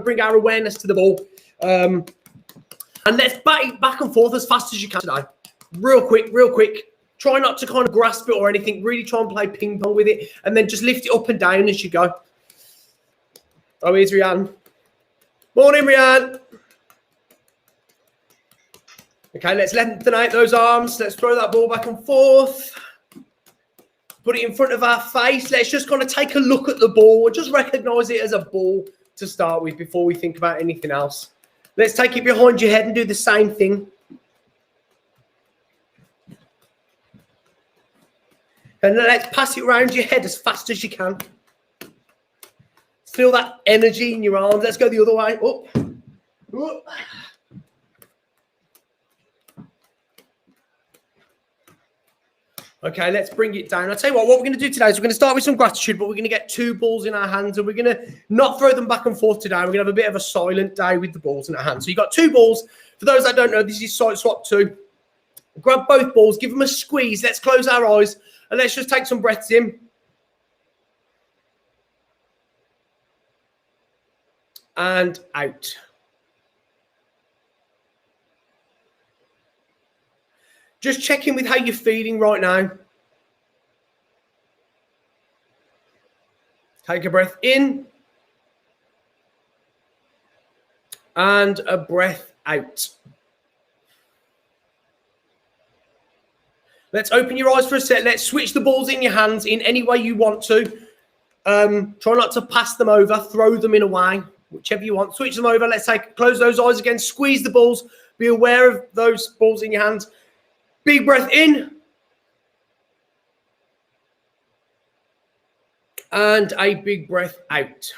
bring our awareness to the ball. And let's bat it back and forth as fast as you can today. Real quick. Try not to kind of grasp it or anything. Really try and play ping pong with it. And then just lift it up and down as you go. Oh, here's Rianne. Morning, Rianne. Okay, let's lengthen out those arms. Let's throw that ball back and forth. Put it in front of our face. Let's just kind of take a look at the ball. Just recognize it as a ball to start with before we think about anything else. Let's take it behind your head and do the same thing. And then let's pass it around your head as fast as you can. Feel that energy in your arms. Let's go the other way. Up. Okay, let's bring it down. I'll tell you what we're going to do today is we're going to start with some gratitude, but we're going to get 2 balls in our hands and we're going to not throw them back and forth today. We're going to have a bit of a silent day with the balls in our hands. So you've got 2 balls. For those that don't know, this is side swap 2. Grab both balls, give them a squeeze. Let's close our eyes and let's just take some breaths in. And out. Just check in with how you're feeling right now. Take a breath in. And a breath out. Let's open your eyes for a sec. Let's switch the balls in your hands in any way you want to. Try not to pass them over. Throw them in a way, whichever you want. Switch them over. Let's close those eyes again. Squeeze the balls. Be aware of those balls in your hands. Big breath in. And a big breath out.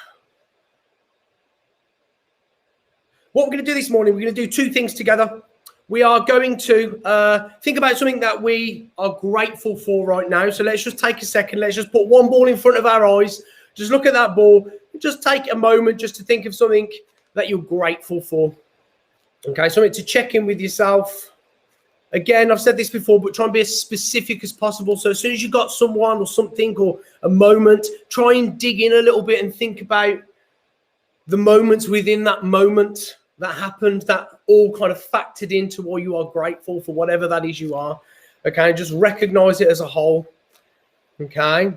What we're going to do this morning, we're going to do 2 things together. We are going to think about something that we are grateful for right now. So let's just take a second. Let's just put one ball in front of our eyes. Just look at that ball. Just take a moment just to think of something that you're grateful for. Okay, something to check in with yourself. Again, I've said this before, but try and be as specific as possible. So as soon as you've got someone or something or a moment, try and dig in a little bit and think about the moments within that moment that happened that all kind of factored into why you are grateful for whatever that is you are. Okay, just recognize it as a whole. Okay.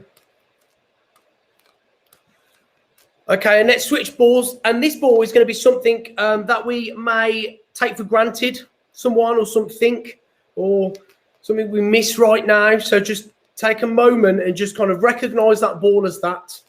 Okay, and let's switch balls. And this ball is going to be something that we may take for granted, someone or something, or something we miss right now. So just take a moment and just kind of recognize that ball as that.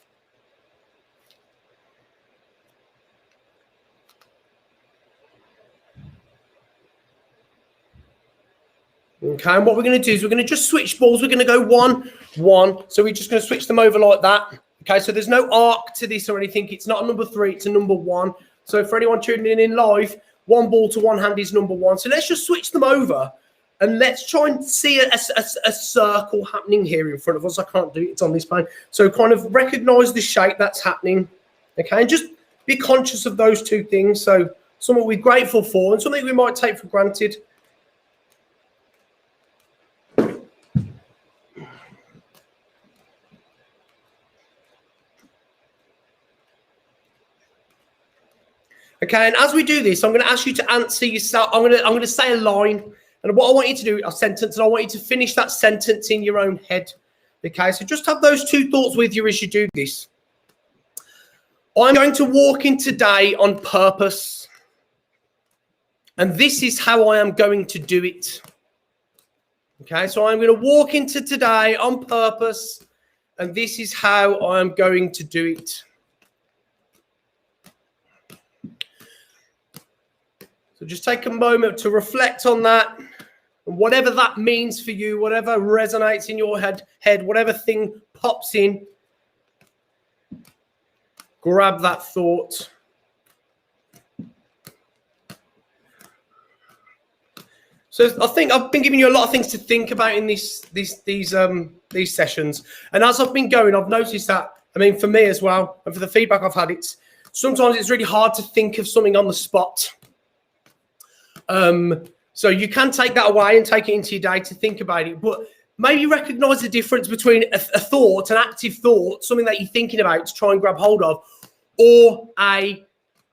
Okay, and what we're going to do is we're going to just switch balls. We're going to go 1, 1. So we're just going to switch them over like that. Okay, so there's no arc to this or anything. It's not a number 3, it's a number 1. So for anyone tuning in live, 1 ball to 1 hand is number 1. So let's just switch them over and let's try and see a circle happening here in front of us. I can't do it, it's on this plane. So kind of recognize the shape that's happening. Okay, and just be conscious of those 2 things. So something we're grateful for and something we might take for granted. Okay, and as we do this, I'm going to ask you to answer yourself. I'm going to say a line, and what I want you to do, a sentence, and I want you to finish that sentence in your own head. Okay, so just have those 2 thoughts with you as you do this. I'm going to walk in today on purpose, and this is how I am going to do it. Okay, so I'm going to walk into today on purpose, and this is how I'm going to do it. So just take a moment to reflect on that, and whatever that means for you, whatever resonates in your head, whatever thing pops in, grab that thought. So I think I've been giving you a lot of things to think about in these sessions, and as I've been going, I've noticed that. I mean, for me as well, and for the feedback I've had, sometimes it's really hard to think of something on the spot. So you can take that away and take it into your day to think about it, but maybe recognize the difference between a thought, an active thought, something that you're thinking about to try and grab hold of, or a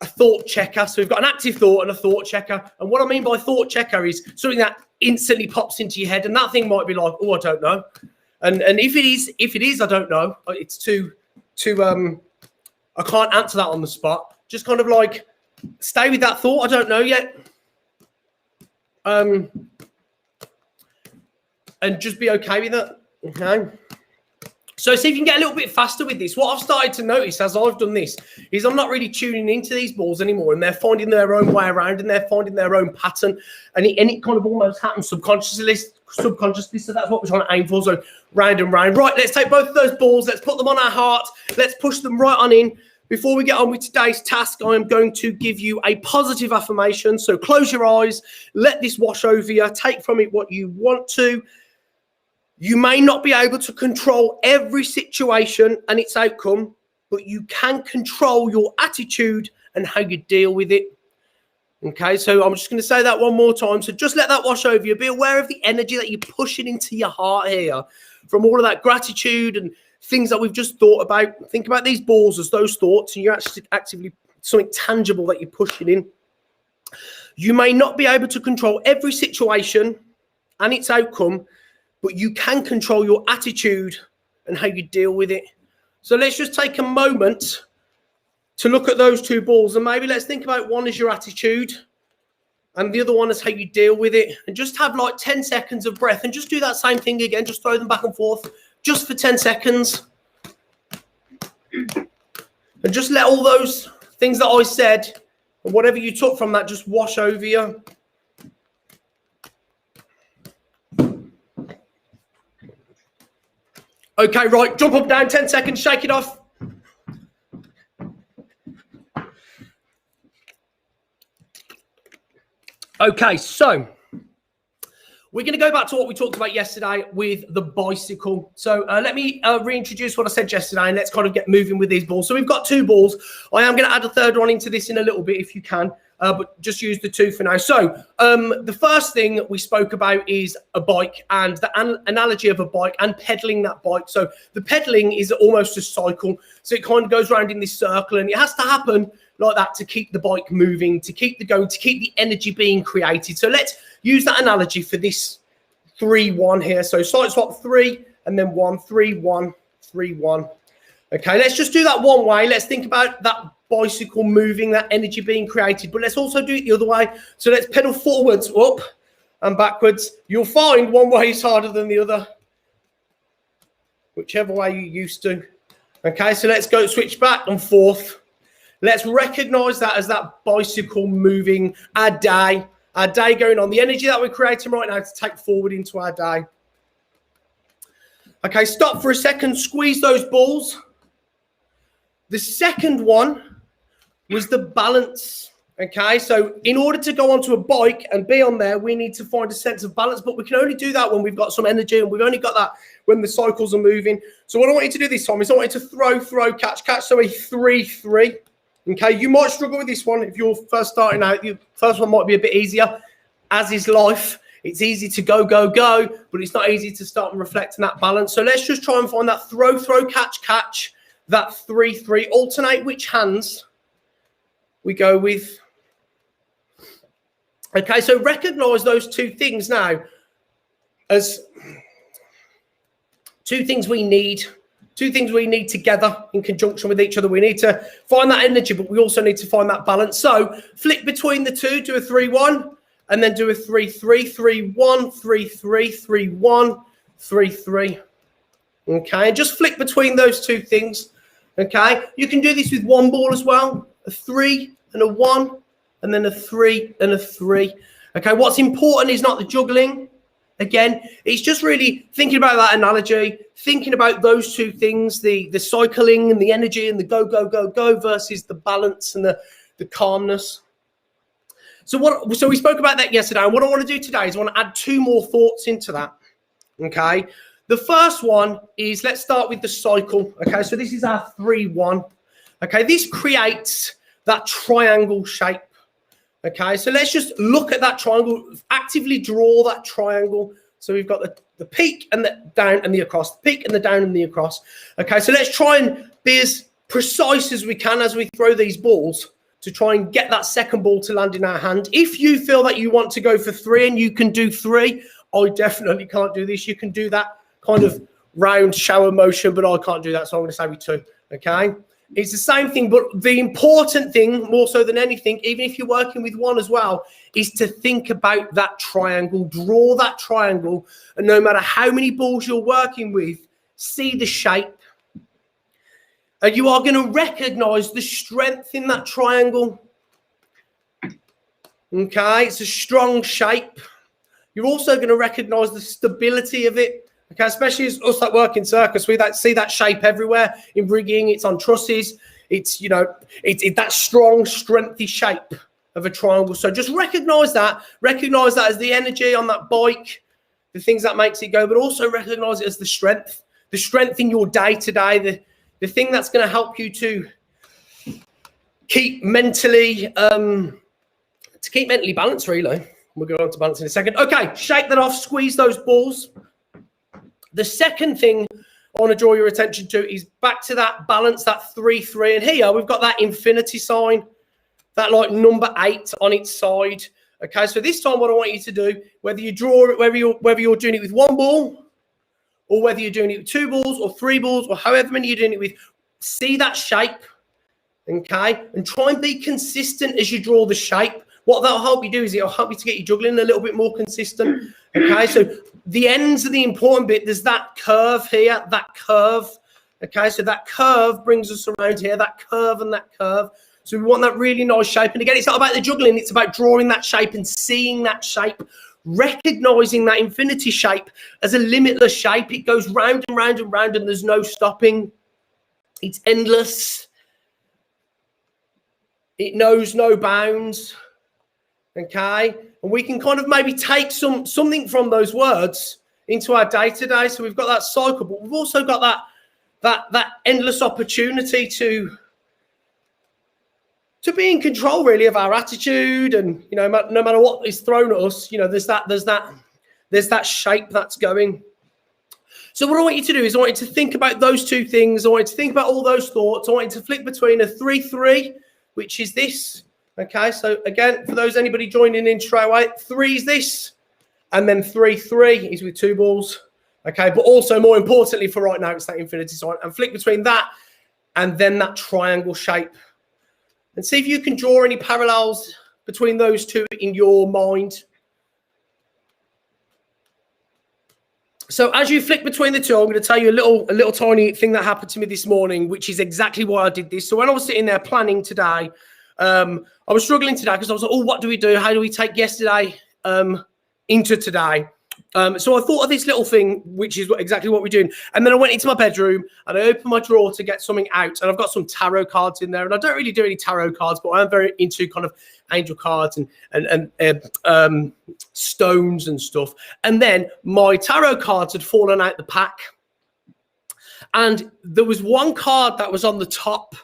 a thought checker. So we've got an active thought and a thought checker. And what I mean by thought checker is something that instantly pops into your head, and that thing might be like, oh, I don't know. And if it is, I don't know. It's too I can't answer that on the spot. Just kind of like stay with that thought. I don't know yet. And just be okay with it. Okay. So see if you can get a little bit faster with this. What I've started to notice as I've done this is I'm not really tuning into these balls anymore, and they're finding their own way around and they're finding their own pattern, and it kind of almost happens subconsciously. So that's what we're trying to aim for. So round and round. Right, let's take both of those balls. Let's put them on our heart. Let's push them right on in. Before we get on with today's task, I am going to give you a positive affirmation. So close your eyes. Let this wash over you. Take from it what you want to. You may not be able to control every situation and its outcome, but you can control your attitude and how you deal with it. Okay, so I'm just going to say that one more time. So just let that wash over you. Be aware of the energy that you're pushing into your heart here from all of that gratitude and things that we've just thought about. Think about these balls as those thoughts, and you're actually actively something tangible that you're pushing in. You may not be able to control every situation and its outcome, but you can control your attitude and how you deal with it. So let's just take a moment to look at those two balls, and maybe let's think about one as your attitude and the other one is how you deal with it. And just have like 10 seconds of breath and just do that same thing again. Just throw them back and forth just for 10 seconds. And just let all those things that I said and whatever you took from that just wash over you. Okay, right, jump up, down, 10 seconds, shake it off. Okay, so we're going to go back to what we talked about yesterday with the bicycle. So let me reintroduce what I said yesterday, and let's kind of get moving with these balls. So we've got two balls. I am going to add a third one into this in a little bit if you can. But just use the two for now. So the first thing we spoke about is a bike and the analogy of a bike and pedaling that bike. So the pedaling is almost a cycle. So it kind of goes around in this circle, and it has to happen like that to keep the bike moving, to keep the going, to keep the energy being created. So let's use that analogy for this 3-1 here. So side swap 3 and then 1, 3, 1, 3, 1. Okay, let's just do that one way. Let's think about that bicycle moving, that energy being created, but let's also do it the other way. So let's pedal forwards, up and backwards. You'll find one way is harder than the other, whichever way you're used to. Okay, so let's go switch back and forth. Let's recognize that as that bicycle moving our day going on, the energy that we're creating right now to take forward into our day. Okay, stop for a second, squeeze those balls. The second one was the balance. Okay, so in order to go onto a bike and be on there, we need to find a sense of balance, but we can only do that when we've got some energy, and we've only got that when the cycles are moving. So what I want you to do this time is I want you to throw, catch. So a 3-3. Okay, you might struggle with this one if you're first starting out. The first one might be a bit easier, as is life. It's easy to go, but it's not easy to start and reflect on that balance. So let's just try and find that throw, catch, that 3-3. Alternate which hands we go with. Okay, so recognize those two things now as two things we need together in conjunction with each other. We need to find that energy, but we also need to find that balance. So flick between the two, do a 3-1, and then do a 3-3, 3-1, 3-3, 3-1, 3-3. Okay, and just flick between those two things. Okay, you can do this with one ball as well, a 3 and a 1, and then a 3 and a 3. Okay, what's important is not the juggling. Again, it's just really thinking about that analogy, thinking about those two things, the cycling and the energy and the go versus the balance and the calmness. So we spoke about that yesterday. And what I want to do today is I want to add two more thoughts into that. Okay. The first one is, let's start with the cycle. Okay. So this is our 3-1. Okay. This creates that triangle shape. Okay, so let's just look at that triangle, actively draw that triangle. So we've got the peak and the down and the across, the peak and the down and the across. Okay, so let's try and be as precise as we can as we throw these balls. to try and get that second ball to land in our hand. If you feel that you want to go for 3 and you can do 3, I definitely can't do this. You can do that kind of round shower motion, but I can't do that, so I'm going to say with 2, okay? It's the same thing, but the important thing, more so than anything, even if you're working with 1 as well, is to think about that triangle, draw that triangle, and no matter how many balls you're working with, see the shape. And you are going to recognize the strength in that triangle. Okay, it's a strong shape. You're also going to recognize the stability of it. Okay, especially as us that work in circus, we see that shape everywhere in rigging. It's on trusses. It's, you know, it's that strong, strengthy shape of a triangle. So just recognize that as the energy on that bike, the things that makes it go, but also recognize it as the strength in your day to day, the thing that's going to help you to keep mentally balanced. Really, we'll go on to balance in a second. Okay, shake that off, squeeze those balls. The second thing I want to draw your attention to is back to that balance, that 3-3. And here we've got that infinity sign, that like number 8 on its side. Okay, so this time what I want you to do, whether you draw it, whether you're doing it with 1 ball, or whether you're doing it with 2 balls or 3 balls, or however many you're doing it with, see that shape, okay? And try and be consistent as you draw the shape. What that'll help you do is it'll help you to get your juggling a little bit more consistent, okay? So the ends are the important bit. There's that curve here, that curve, okay? So that curve brings us around here, that curve and that curve. So we want that really nice shape. And again, it's not about the juggling. It's about drawing that shape and seeing that shape, recognizing that infinity shape as a limitless shape. It goes round and round and round and there's no stopping. It's endless. It knows no bounds. Okay, and we can kind of maybe take something from those words into our day-to-day. So we've got that cycle, but we've also got that endless opportunity to be in control, really, of our attitude. And you know, no matter what is thrown at us, you know, there's that shape that's going. So what I want you to do is I want you to think about those 2 things. I want you to think about all those thoughts. I want you to flick between a 3-3, which is this. Okay, so again, for anybody joining in straight away, 3 is this, and then 3-3 is with 2 balls. Okay, but also more importantly for right now, it's that infinity sign. And flick between that and then that triangle shape. And see if you can draw any parallels between those 2 in your mind. So as you flick between the 2, I'm going to tell you a little tiny thing that happened to me this morning, which is exactly why I did this. So when I was sitting there planning today, I was struggling today because I was like, oh, what do we do? How do we take yesterday into today? So I thought of this little thing, which is exactly what we're doing. And then I went into my bedroom and I opened my drawer to get something out. And I've got some tarot cards in there. And I don't really do any tarot cards, but I am very into kind of angel cards and stones and stuff. And then my tarot cards had fallen out the pack. And there was one card that was on the top.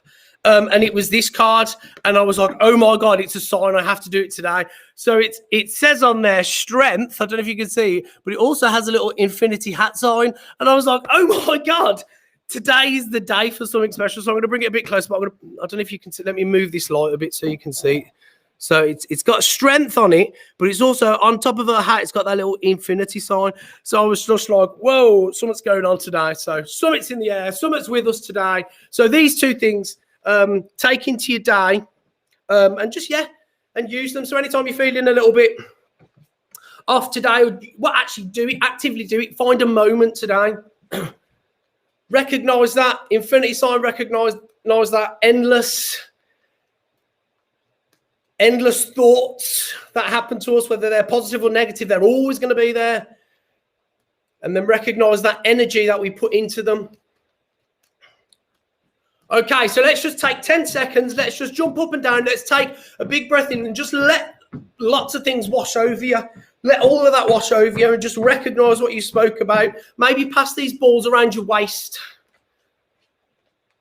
And it was this card, and I was like, oh my God, it's a sign. I have to do it today. So it says on there, strength. I don't know if you can see, but it also has a little infinity hat sign. And I was like, oh my God, today is the day for something special. So I'm going to bring it a bit closer, but I don't know if you can see. Let me move this light a bit so you can see. So it's got strength on it, but it's also on top of her hat. It's got that little infinity sign. So I was just like, whoa, something's going on today. So something's in the air. Something's with us today. So these 2 things. Take into your day and just, and use them. So anytime you're feeling a little bit off today, actively do it. Find a moment today. Recognize that infinity sign, recognize that endless thoughts that happen to us, whether they're positive or negative, they're always going to be there. And then recognize that energy that we put into them. Okay, so let's just take 10 seconds. Let's just jump up and down. Let's take a big breath in and just let lots of things wash over you. Let all of that wash over you and just recognize what you spoke about. Maybe pass these balls around your waist.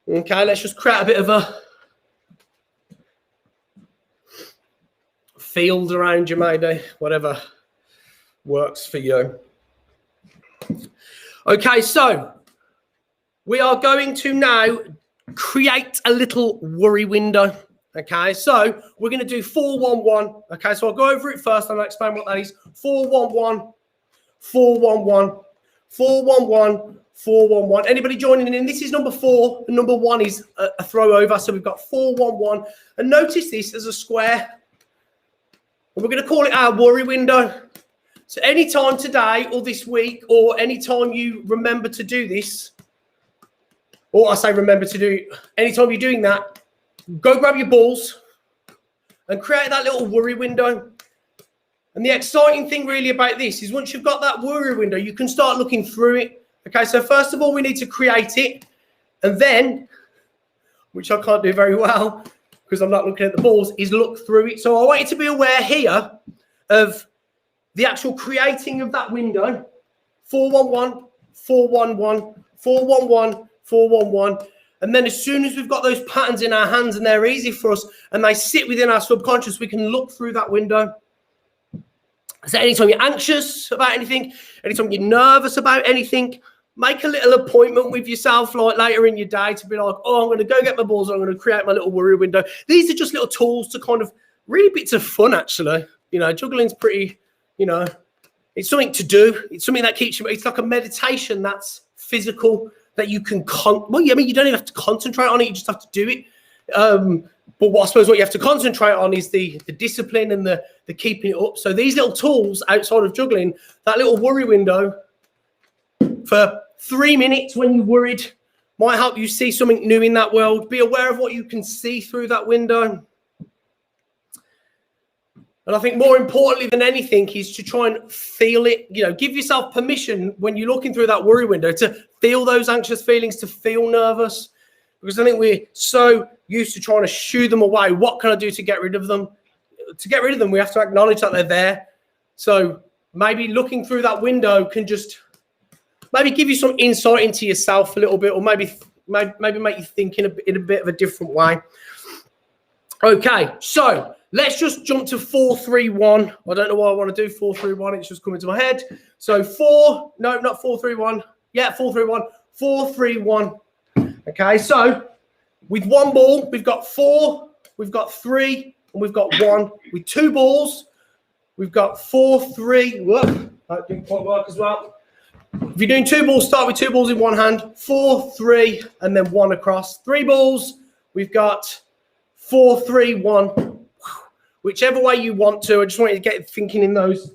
Okay, let's just create a bit of a field around you, maybe, whatever works for you. Okay, so we are going to now create a little worry window. Okay, so we're going to do 4-1-1. Okay, so I'll go over it first and I'll explain what that is. 4-1-1, 4-1-1, 4-1-1, 4-1-1. Anybody joining in? This is number 4, and number 1 is a throw over. So we've got 4-1-1. And notice this as a square. And we're going to call it our worry window. So anytime today or this week or anytime you remember to do this, or I say remember to do it, anytime you're doing that, go grab your balls and create that little worry window. And the exciting thing really about this is once you've got that worry window, you can start looking through it. Okay, so first of all, we need to create it. And then, which I can't do very well because I'm not looking at the balls, is look through it. So I want you to be aware here of the actual creating of that window. 4-1-1, 4-1-1, 4-1-1, 4-1-1. And then as soon as we've got those patterns in our hands and they're easy for us and they sit within our subconscious, we can look through that window. So anytime you're anxious about anything, anytime you're nervous about anything, make a little appointment with yourself like later in your day to be like, oh, I'm going to go get my balls. I'm going to create my little worry window. These are just little tools to kind of really bits of fun, actually. You know, juggling's pretty, you know, it's something to do. It's something that keeps you, it's like a meditation that's physical. That you can, you don't even have to concentrate on it. You just have to do it. But I suppose what you have to concentrate on is the discipline and the keeping it up. So these little tools outside of juggling, that little worry window for 3 minutes when you're worried might help you see something new in that world. Be aware of what you can see through that window. And I think more importantly than anything is to try and feel it, you know, give yourself permission when you're looking through that worry window to feel those anxious feelings, to feel nervous, because I think we're so used to trying to shoo them away. What can I do to get rid of them? To get rid of them, we have to acknowledge that they're there. So maybe looking through that window can just maybe give you some insight into yourself a little bit, or maybe make you think in a bit of a different way. Okay, so let's just jump to 4-3-1. I don't know why I want to do 4-3-1. It's just coming to my head. So 4, no, not 4-3-1. Yeah, 4-3-1. 4-3-1. Okay, so with one ball, we've got 4, we've got 3, and we've got 1. With 2 balls, we've got 4-3. Whoop, that didn't quite work as well. If you're doing 2 balls, start with 2 balls in one hand. 4-3, and then 1 across. 3 balls, we've got 4-3-1. Whichever way you want to. I just want you to get thinking in those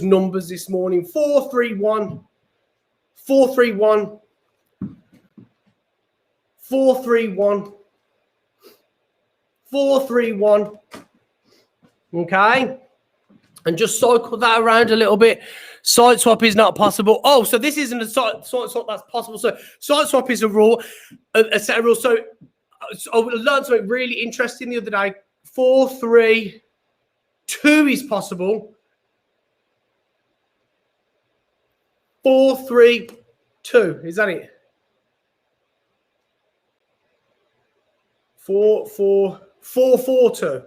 numbers this morning. 4-3-1, 4-3-1, 4-3-1, 4-3-1. Okay, and just cycle that around a little bit. Side swap is not possible. Oh, so this isn't a side swap that's possible. So side swap is a rule, a set of rules. So I learned something really interesting the other day. 4-3-2 is possible. 4-3-2. Is that it? 4-4-4-4-2.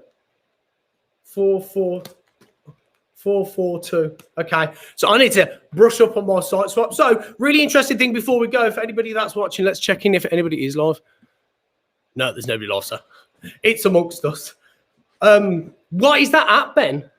4-4-4-2. Okay, so I need to brush up on my side swap. So really interesting thing before we go, for anybody that's watching, let's check in if anybody is live. No, there's nobody live, sir. It's amongst us. What is that app, Ben?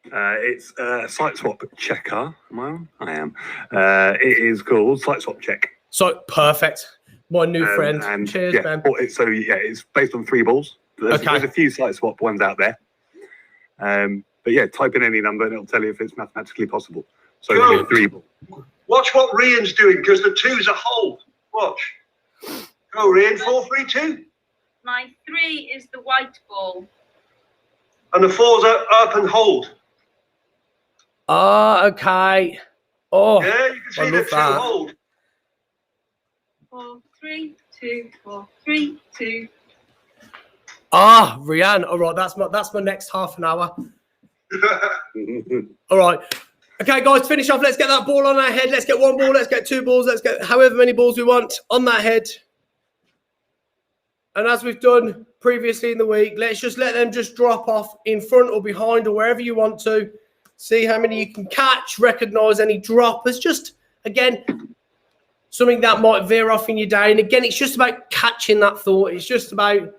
It's Site Swap Checker. Am I on? I am. It is called Site Swap Check. So perfect. My new friend. And cheers, yeah, Ben. It's based on 3 balls. There's a few Site Swap ones out there. But yeah, type in any number and it'll tell you if it's mathematically possible. So Go. 3 balls. Watch what Rian's doing, because the 2's a hold. Watch. Go, Rian. 4-3-2. My 3 is the white ball. And the 4's up and hold. Ah, okay. Oh, Yeah, you can see the 2 hold. 4-3-2, 4-3-2. Ah, Rianne. All right, that's my next half an hour. All right. Okay, guys, finish off. Let's get that ball on our head. Let's get 1 ball. Let's get 2 balls. Let's get however many balls we want on that head. And as we've done previously in the week, let's just let them just drop off in front or behind or wherever you want to. See how many you can catch, recognize any droppers. Just, again, something that might veer off in your day. And again, it's just about catching that thought. It's just about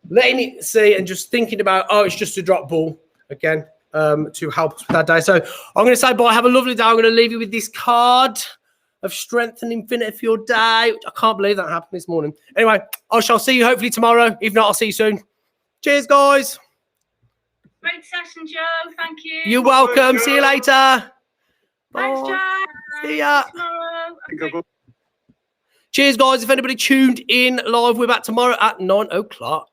letting it see and just thinking about, oh, it's just a drop ball again, to help us with that day. So I'm going to say bye. Have a lovely day. I'm going to leave you with this card of strength and infinity for your day. I can't believe that happened this morning. Anyway, I shall see you hopefully tomorrow. If not, I'll see you soon. Cheers, guys. Great session, Joe. Thank you. You're welcome. See you later. Thanks, Bye. Jack. See ya. Tomorrow. Cheers, guys. If anybody tuned in live, we're back tomorrow at 9 o'clock.